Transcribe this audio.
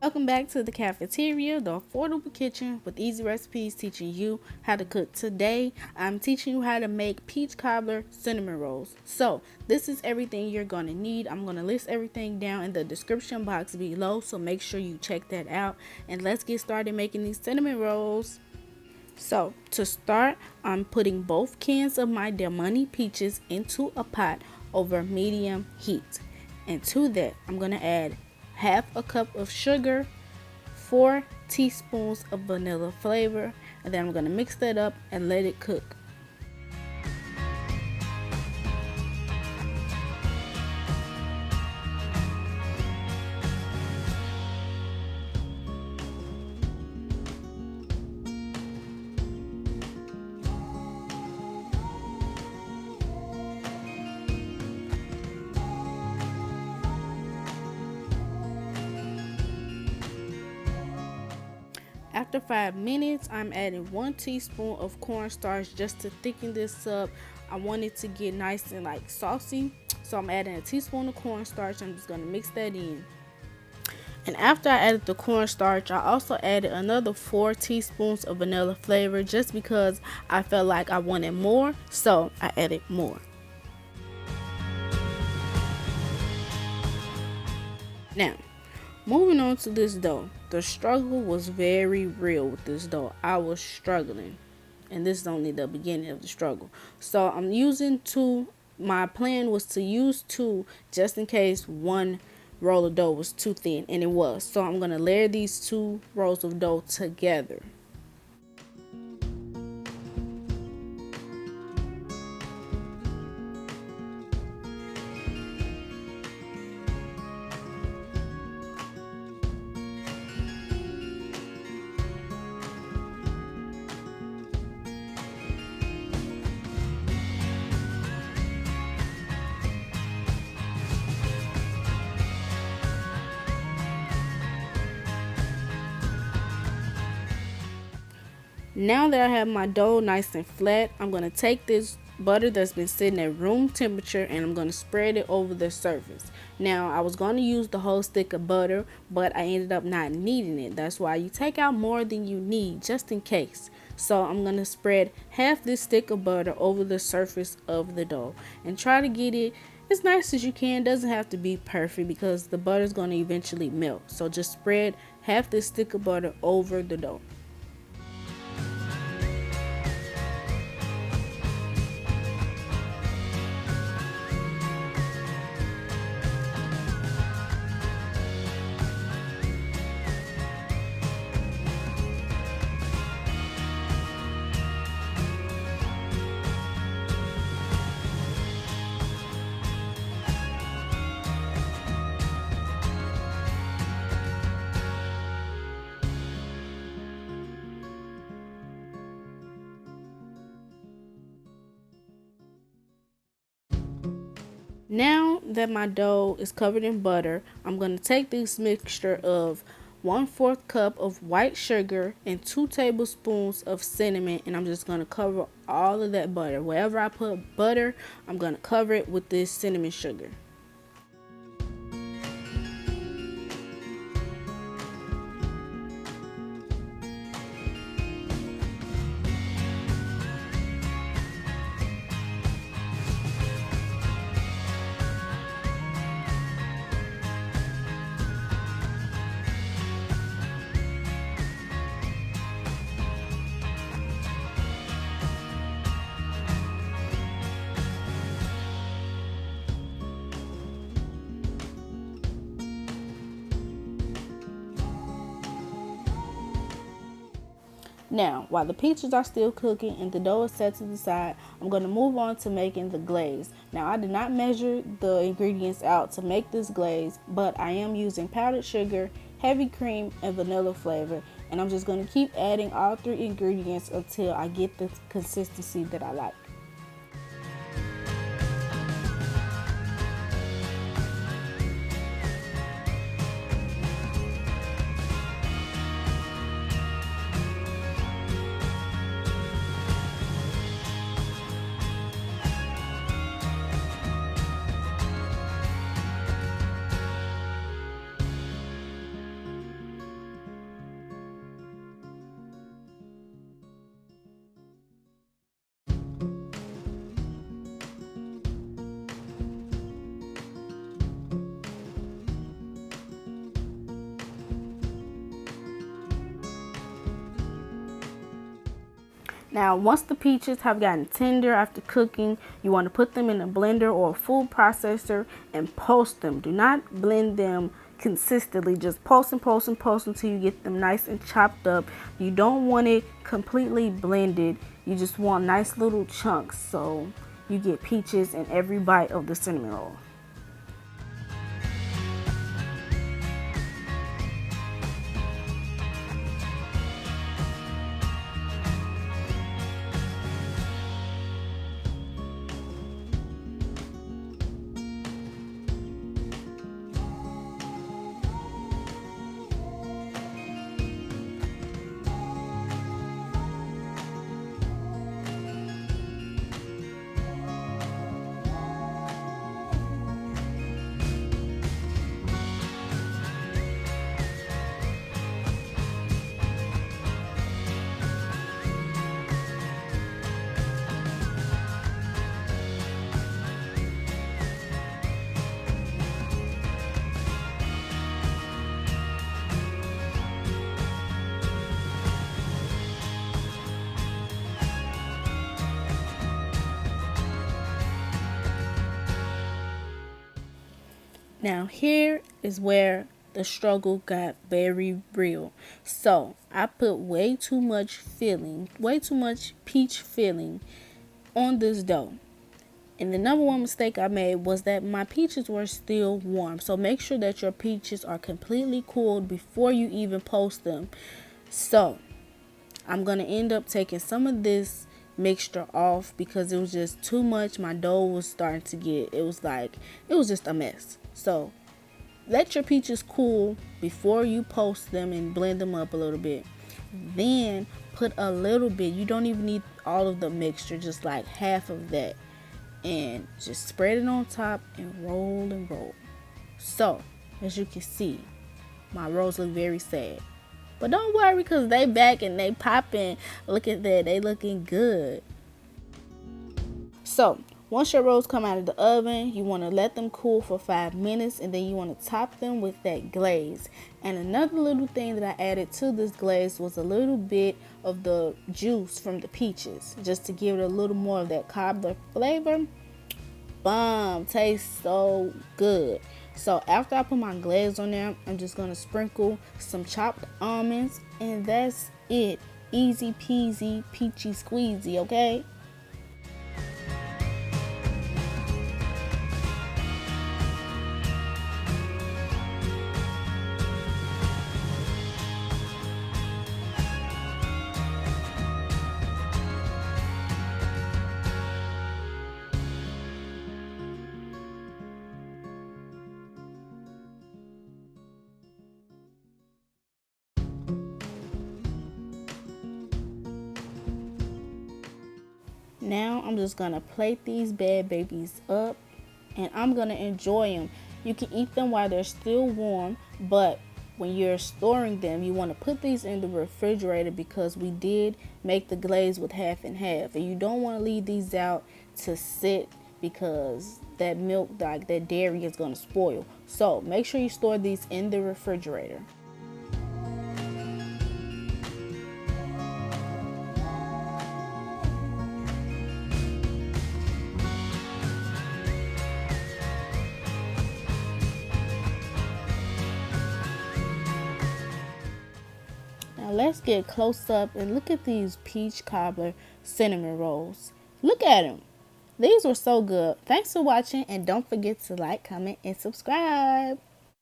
Welcome back to the cafeteria, the affordable kitchen with easy recipes teaching you how to cook. Today, I'm teaching you how to make peach cobbler cinnamon rolls. So, this is everything you're going to need. I'm going to list everything down in the description box below, so make sure you check that out. And let's get started making these cinnamon rolls. So, to start, I'm putting both cans of my Del Monte peaches into a pot over medium heat. And to that, I'm going to add half a cup of sugar, 4 teaspoons of vanilla flavor, and then I'm going to mix that up and let it cook. After 5 minutes, I'm adding 1 teaspoon of cornstarch just to thicken this up. I want it to get nice and like saucy, so I'm adding a teaspoon of cornstarch. I'm just going to mix that in. And after I added the cornstarch, I also added another 4 teaspoons of vanilla flavor just because I felt like I wanted more, so I added more. Now, moving on to this dough. The struggle was very real with this dough. I was struggling. And this is only the beginning of the struggle. So I'm using 2. My plan was to use 2 just in case one roll of dough was too thin, and it was. So I'm going to layer these 2 rolls of dough together. Now that I have my dough nice and flat, I'm going to take this butter that's been sitting at room temperature and I'm going to spread it over the surface. Now, I was going to use the whole stick of butter, but I ended up not needing it. That's why you take out more than you need just in case. So I'm going to spread half this stick of butter over the surface of the dough and try to get it as nice as you can. It doesn't have to be perfect because the butter is going to eventually melt. So just spread half this stick of butter over the dough. Now that my dough is covered in butter, I'm going to take this mixture of 1/4 cup of white sugar and 2 tablespoons of cinnamon, and I'm just going to cover all of that butter. Wherever I put butter, I'm going to cover it with this cinnamon sugar. Now, while the peaches are still cooking and the dough is set to the side, I'm going to move on to making the glaze. Now, I did not measure the ingredients out to make this glaze, but I am using powdered sugar, heavy cream, and vanilla flavor. And I'm just going to keep adding all 3 ingredients until I get the consistency that I like. Now, once the peaches have gotten tender after cooking, you want to put them in a blender or a food processor and poach them. Do not blend them consistently. Just poach and poach and poach until you get them nice and chopped up. You don't want it completely blended. You just want nice little chunks so you get peaches in every bite of the cinnamon roll. Now here is where the struggle got very real. So I put way too much peach filling on this dough. And the number one mistake I made was that my peaches were still warm. So make sure that your peaches are completely cooled before you even poach them. So I'm going to end up taking some of this mixture off because it was just too much. My dough was starting to get, it was just a mess. So let your peaches cool before you poach them and blend them up a little bit. Then put a little bit, you don't even need all of the mixture, just like half of that. And just spread it on top and roll and roll. So as you can see, my rolls look very sad. But don't worry because they back and they popping. Look at that, they looking good. So once your rolls come out of the oven, you want to let them cool for 5 minutes and then you want to top them with that glaze. And another little thing that I added to this glaze was a little bit of the juice from the peaches, just to give it a little more of that cobbler flavor. Bomb, tastes so good. So after I put my glaze on there, I'm just going to sprinkle some chopped almonds and that's it. Easy peasy, peachy squeezy, okay? Now I'm just gonna plate these bad babies up and I'm gonna enjoy them. You can eat them while they're still warm, but when you're storing them, you want to put these in the refrigerator because we did make the glaze with half and half, and you don't want to leave these out to sit because that milk, like that dairy, is gonna spoil. So make sure you store these in the refrigerator. Now let's get close up and look at these peach cobbler cinnamon rolls. Look at them. These were so good. Thanks for watching and don't forget to like, comment, and subscribe.